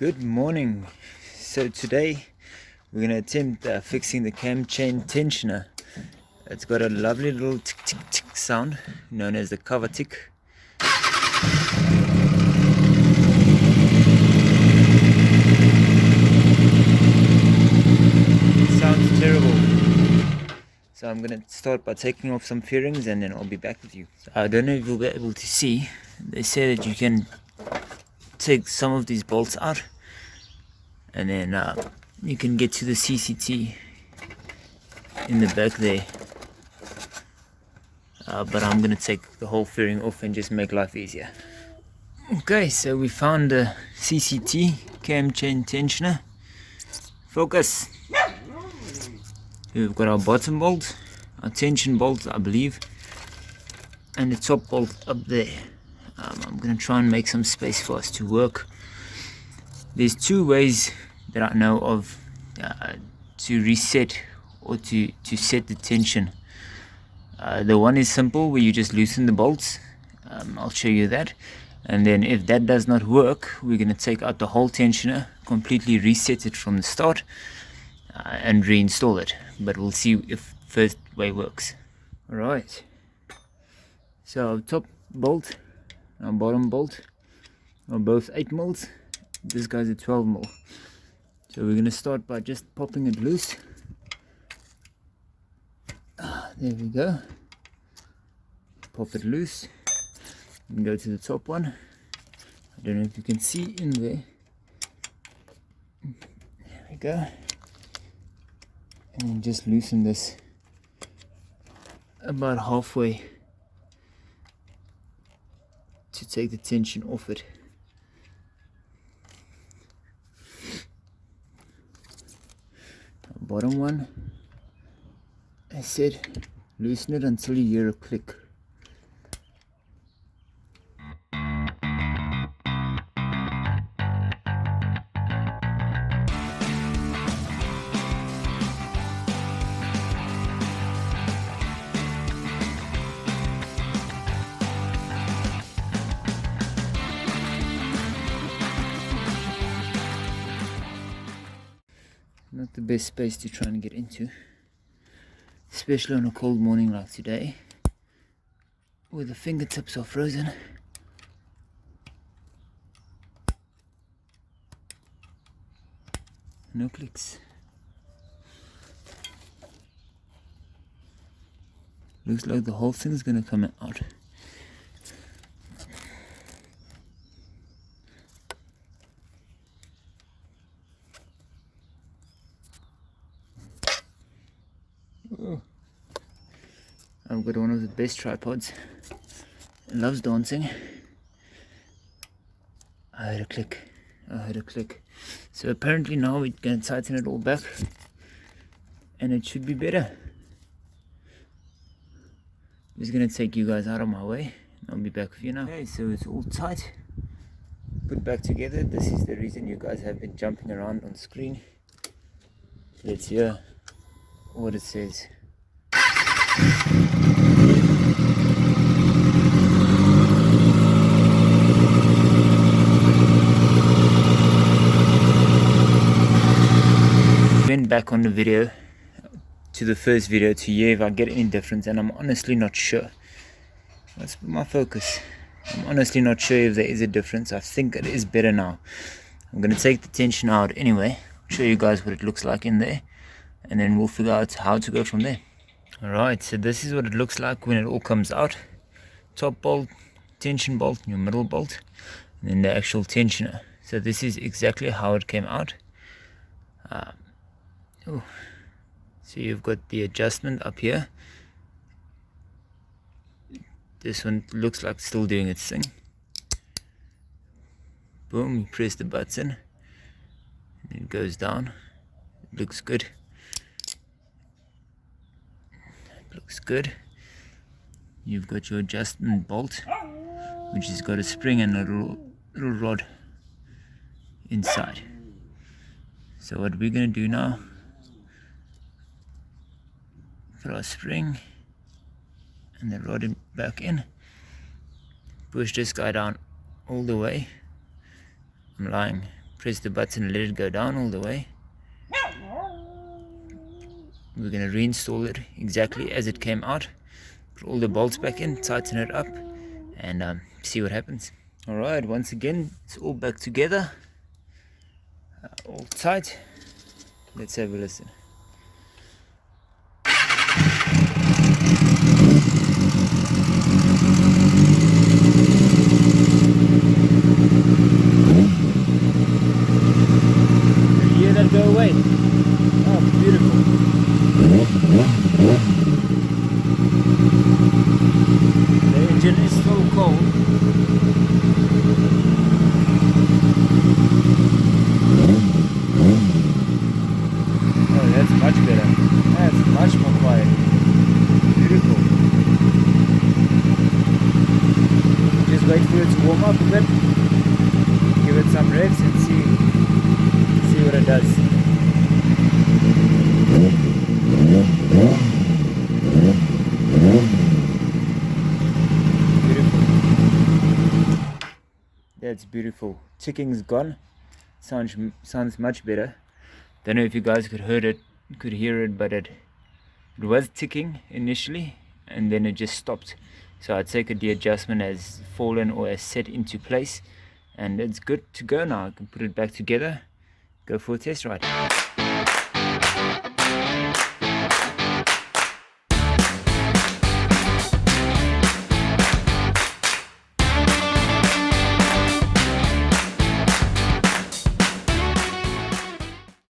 Good morning. So today we're going to attempt fixing the cam chain tensioner. It's got a lovely little tick tick tick sound known as the cover tick. It sounds terrible. So I'm going to start by taking off some fairings and then I'll be back with you. So I don't know if you'll be able to see. They say that you can take some of these bolts out and then you can get to the CCT in the back there, but I'm gonna take the whole fairing off and just make life easier. Okay, so we found the CCT cam chain tensioner. Focus. We've got our bottom bolt, our tension bolt I believe, and the top bolt up there. I'm going to try and make some space for us to work. There's two ways that I know of to reset or to set the tension. The one is simple, where you just loosen the bolts. I'll show you that. And then if that does not work, we're going to take out the whole tensioner, completely reset it from the start, and reinstall it. But we'll see if first way works. Alright, so our top bolt, our bottom bolt are both 8 mils. This guy's a 12 mil. So we're going to start by just popping it loose. There we go. Pop it loose and go to the top one. I don't know if you can see in there. There we go. And just loosen this about halfway to take the tension off it. Bottom one, I said loosen it until you hear a click. Not the best space to try and get into, especially on a cold morning like today, where the fingertips are frozen. No clicks. Looks like the whole thing is gonna come out. Oh. I've got one of the best tripods. It loves dancing. I heard a click. I heard a click. So apparently now we're going to tighten it all back and it should be better. I'm just going to take you guys out of my way. I'll be back with you now. Okay, so it's all tight, put back together. This is the reason you guys have been jumping around on screen. Let's hear what it says. Went back on the video to the first video to hear if I get any difference, and I'm honestly not sure. That's my focus. I'm honestly not sure if there is a difference. I think it is better now. I'm going to take the tension out anyway, show you guys what it looks like in there, and then we'll figure out how to go from there. Alright, so this is what it looks like when it all comes out. Top bolt, tension bolt, your middle bolt, and then the actual tensioner. So this is exactly how it came out. So you've got the adjustment up here. This one looks like still doing its thing. Boom, you press the button and it goes down. It looks good. Looks good. You've got your adjustment bolt, which has got a spring and a little rod inside. So what we're going to do now, put our spring and the rod back in, push this guy down all the way. I'm lying, press the button and let it go down all the way. We're going to reinstall it exactly as it came out. Put all the bolts back in, tighten it up, and see what happens. Alright, once again, it's all back together. All tight. Let's have a listen. You hear that go away? Oh, beautiful. The engine is still cold. Oh, that's much better. That's much more quiet. Beautiful. Just wait for it to warm up a bit. Give it some revs and see what it does. Beautiful. That's beautiful. Ticking's gone. Sounds much better. Don't know if you guys could hear it, but it was ticking initially and then it just stopped. So I'd say the adjustment has fallen or has set into place, and it's good to go now. I can put it back together, go for a test ride.